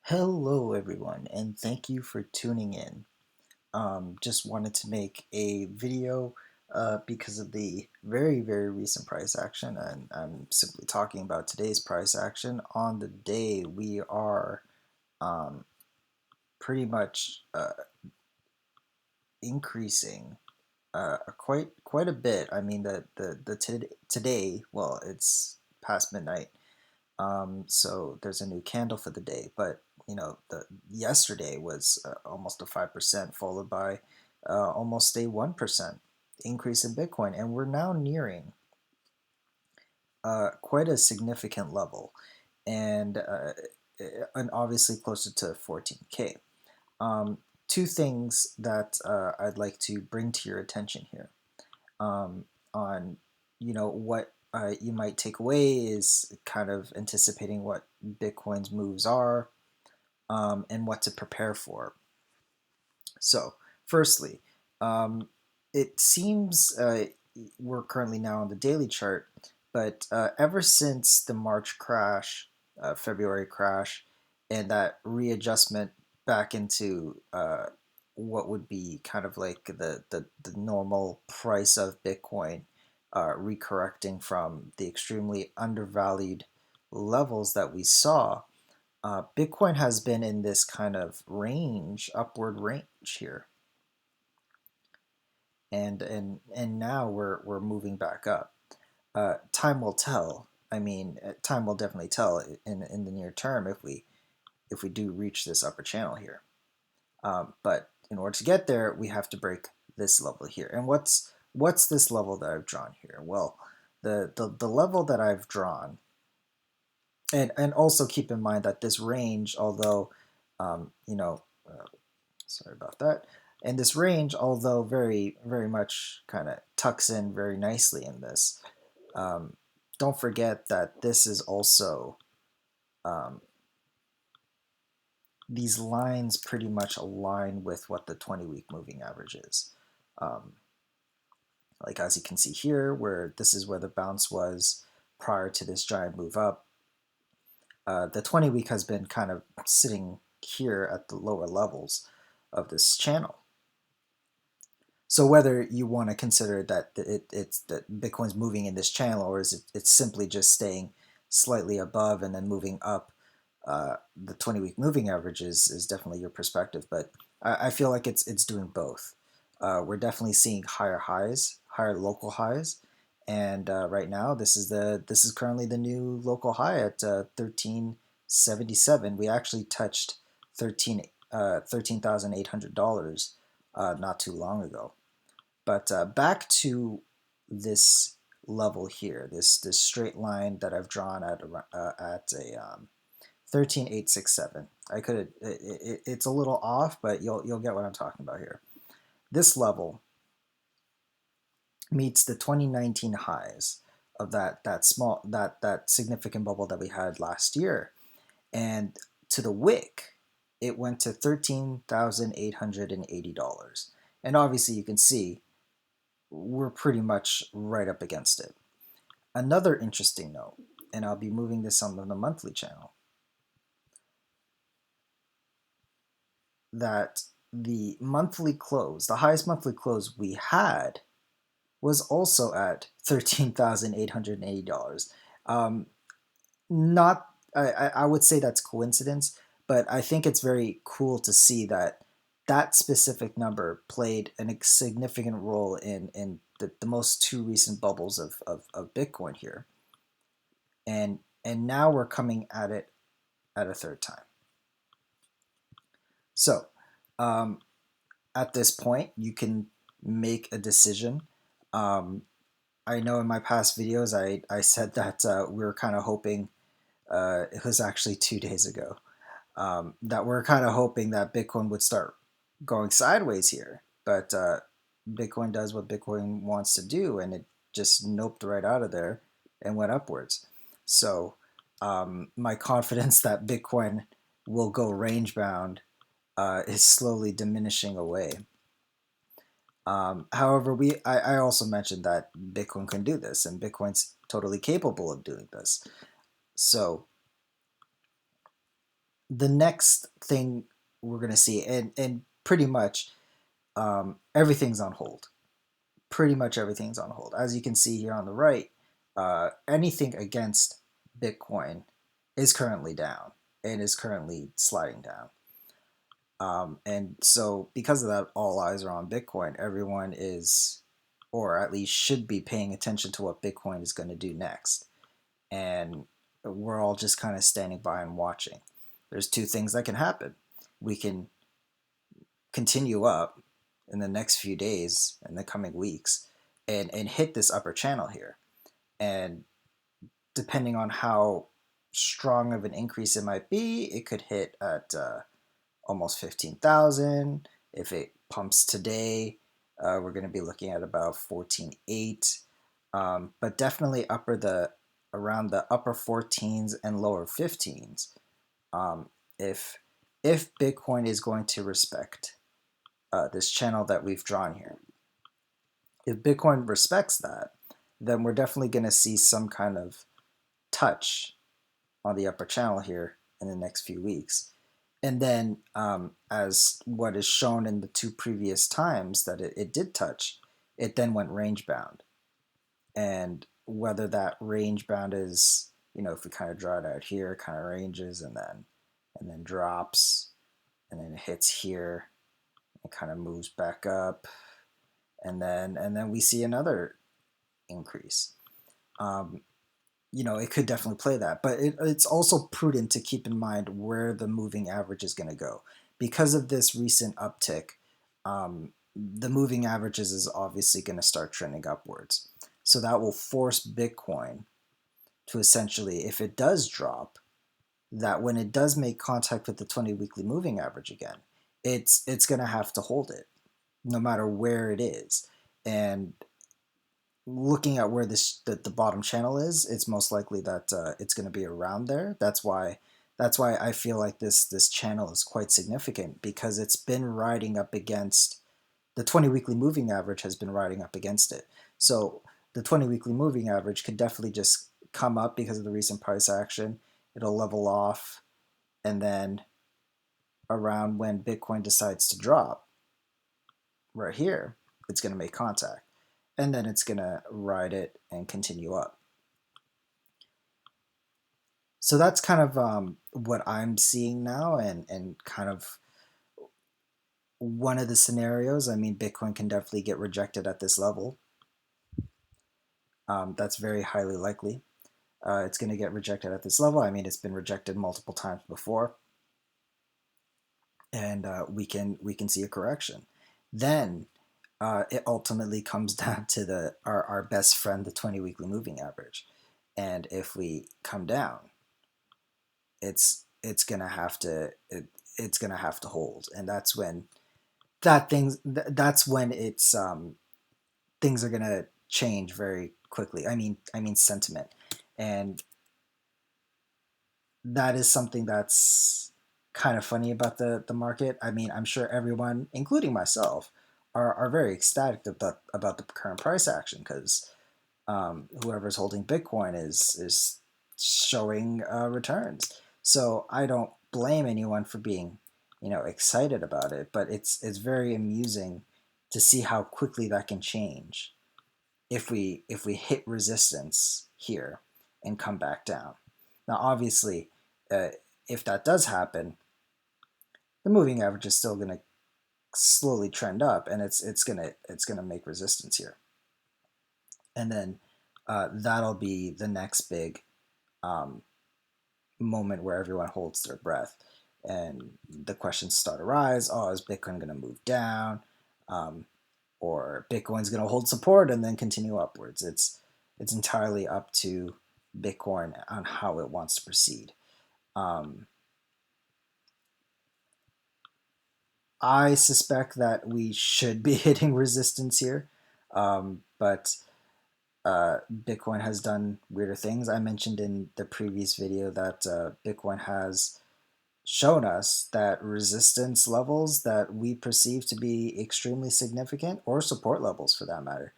Hello, everyone, and thank you for tuning in. Just wanted to make a video because of the very recent price action, and I'm simply talking about today's price action. On the day, we are um, pretty much increasing quite a bit. I mean, today, well, it's past midnight. So there's a new candle for the day, but the yesterday was almost a 5%, followed by almost a 1% increase in Bitcoin, and we're now nearing quite a significant level, and and obviously closer to 14K. Two things that I'd like to bring to your attention here on what you might take away is kind of anticipating what Bitcoin's moves are, and what to prepare for. So, firstly, it seems we're currently now on the daily chart, but ever since the March crash, February crash, and that readjustment back into what would be kind of like the normal price of Bitcoin, recorrecting from the extremely undervalued levels that we saw, Bitcoin has been in this kind of upward range here, and now we're moving back up. Time will tell. I mean, time will definitely tell in the near term if we do reach this upper channel here. But in order to get there, we have to break this level here. And what's this level that I've drawn here? Well, the level that I've drawn, and also keep in mind that this range, although um, you know, uh, sorry about that. And this range, although very much kind of tucks in very nicely in this, um, don't forget that this is also um, these lines pretty much align with what the 20-week moving average is. Um, like as you can see here, where this is where the bounce was prior to this giant move up. The 20-week has been kind of sitting here at the lower levels of this channel. So whether you want to consider that it's that Bitcoin's moving in this channel, or is it's simply just staying slightly above and then moving up, the 20-week moving average is definitely your perspective. But I feel like it's doing both. We're definitely seeing higher highs, higher local highs, and right now this is currently the new local high at 1377. We actually touched 13,800 not too long ago. But back to this level here, this straight line that I've drawn at a 13,867. I could it's a little off, but you'll get what I'm talking about here. This level meets the 2019 highs of that significant bubble that we had last year, and to the wick, it went to $13,880. And obviously, you can see we're pretty much right up against it. Another interesting note, and I'll be moving this on the monthly channel, that the monthly close, the highest monthly close we had, was also at $13,880. Not, I would say that's coincidence, but I think it's very cool to see that that specific number played a significant role in the most two recent bubbles of Bitcoin here. And now we're coming at it at a third time. So at this point, you can make a decision. I know in my past videos, I said that we were kind of hoping, it was actually 2 days ago, that we're kind of hoping that Bitcoin would start going sideways here. But Bitcoin does what Bitcoin wants to do, and it just noped right out of there and went upwards. So my confidence that Bitcoin will go range bound is slowly diminishing away. However, I also mentioned that Bitcoin can do this, and Bitcoin's totally capable of doing this. So the next thing we're going to see, and pretty much everything's on hold. Pretty much everything's on hold. As you can see here on the right, anything against Bitcoin is currently down and is currently sliding down. And so, because of that, all eyes are on Bitcoin. Everyone is, or at least should be, paying attention to what Bitcoin is going to do next. And we're all just kind of standing by and watching. There's two things that can happen. We can continue up in the next few days, in the coming weeks, and hit this upper channel here. And depending on how strong of an increase it might be, it could hit at almost 15,000. If it pumps today, we're going to be looking at about 14.8. But definitely around the upper 14s and lower 15s. Um, if if Bitcoin is going to respect this channel that we've drawn here, if Bitcoin respects that, then we're definitely going to see some kind of touch on the upper channel here in the next few weeks. And then, as what is shown in the two previous times that it did touch, it then went range bound. And whether that range bound is, if we kind of draw it out here, it kind of ranges and then drops, and then it hits here, it kind of moves back up, and then we see another increase. Um, it could definitely play that, but it's also prudent to keep in mind where the moving average is going to go. Because of this recent uptick, the moving averages is obviously going to start trending upwards. So that will force Bitcoin to essentially, if it does drop, that when it does make contact with the 20 weekly moving average again, it's going to have to hold it no matter where it is. And looking at where the bottom channel is, it's most likely that it's going to be around there. That's why I feel like this channel is quite significant, because it's been riding up against the 20 weekly moving average, has been riding up against it. So the 20 weekly moving average could definitely just come up because of the recent price action. It'll level off, and then around when Bitcoin decides to drop, right here, it's going to make contact, and then it's going to ride it and continue up. So that's kind of what I'm seeing now, and kind of one of the scenarios. I mean, Bitcoin can definitely get rejected at this level. That's very highly likely. It's going to get rejected at this level. I mean, it's been rejected multiple times before, and we can see a correction. Then it ultimately comes down to our best friend, the 20 weekly moving average. And if we come down, it's gonna have to it's gonna have to hold, and that's when it's things are gonna change very quickly. I mean sentiment, and that is something that's kind of funny about the market. I mean, I'm sure everyone, including myself, are very ecstatic about the current price action, because whoever's holding Bitcoin is showing returns. So I don't blame anyone for being, excited about it, but it's very amusing to see how quickly that can change if we hit resistance here and come back down. Now, obviously, uh, if that does happen, the moving average is still going to slowly trend up, and it's gonna make resistance here, and then that'll be the next big um, moment where everyone holds their breath, and the questions start to rise. Oh, is Bitcoin going to move down, um, or Bitcoin's going to hold support and then continue upwards? It's entirely up to Bitcoin on how it wants to proceed. Um, I suspect that we should be hitting resistance here, but Bitcoin has done weirder things. I mentioned in the previous video that Bitcoin has shown us that resistance levels that we perceive to be extremely significant, or support levels for that matter,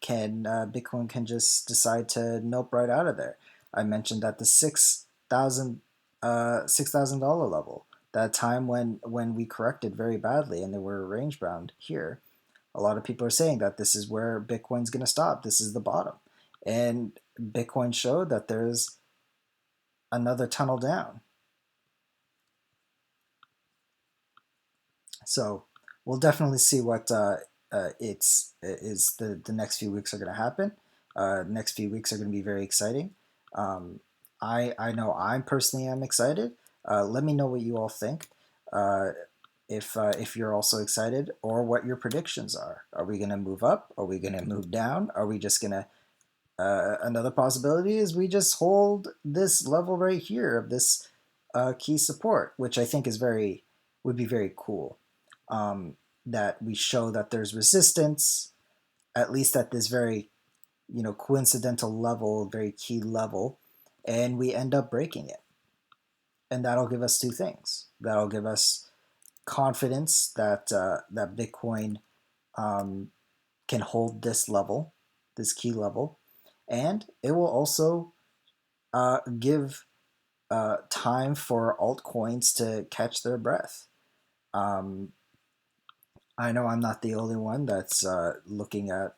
can Bitcoin can just decide to nope right out of there. I mentioned that the 6,000 $6,000 level. That time when we corrected very badly and they were range bound here, a lot of people are saying that this is where Bitcoin's going to stop. This is the bottom, and Bitcoin showed that there's another tunnel down. So we'll definitely see what the next few weeks are going to happen. Next few weeks are going to be very exciting. Um, I know I personally am excited. Let me know what you all think. Uh, if you're also excited, or what your predictions are. Are we going to move up? Are we going to move down? Are we just going to another possibility is we just hold this level right here of this key support, which I think is very would be very cool. Um, that we show that there's resistance, at least at this very coincidental level, very key level, and we end up breaking it, and that'll give us two things. That'll give us confidence that that Bitcoin um, can hold this level, this key level, and it will also give time for altcoins to catch their breath. Um, I know I'm not the only one that's looking at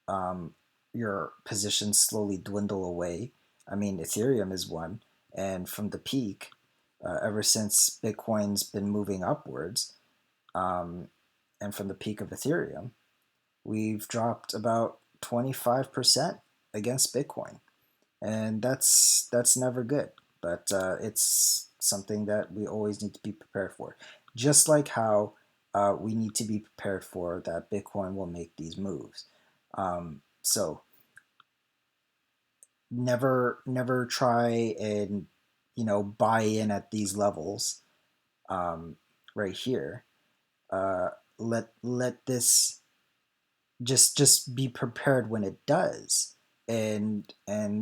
um, your positions slowly dwindle away. I mean, Ethereum is one, and from the peak, ever since Bitcoin's been moving upwards, um, and from the peak of Ethereum, we've dropped about 25% against Bitcoin, and that's never good. But it's something that we always need to be prepared for, just like how we need to be prepared for that Bitcoin will make these moves. So never try and buy in at these levels um, right here. Let this just be prepared when it does, and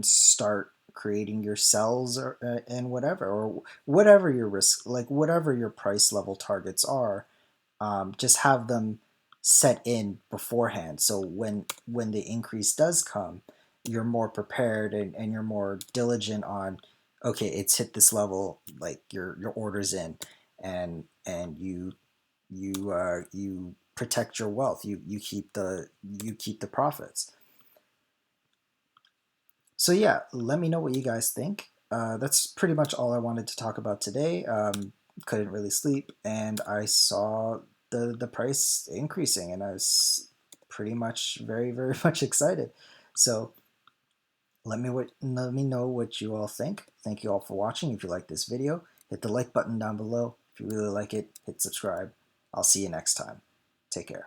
start creating your cells and whatever your risk, like whatever your price level targets are. Just have them set in beforehand, so when the increase does come, you're more prepared, and you're more diligent on, okay, it's hit this level, like your orders in, and you protect your wealth. You keep the profits. So yeah, let me know what you guys think. That's pretty much all I wanted to talk about today. Couldn't really sleep, and I saw the price increasing, and I was pretty much very much excited. So let me know what you all think. Thank you all for watching. If you like this video, hit the like button down below. If you really like it, hit subscribe. I'll see you next time. Take care.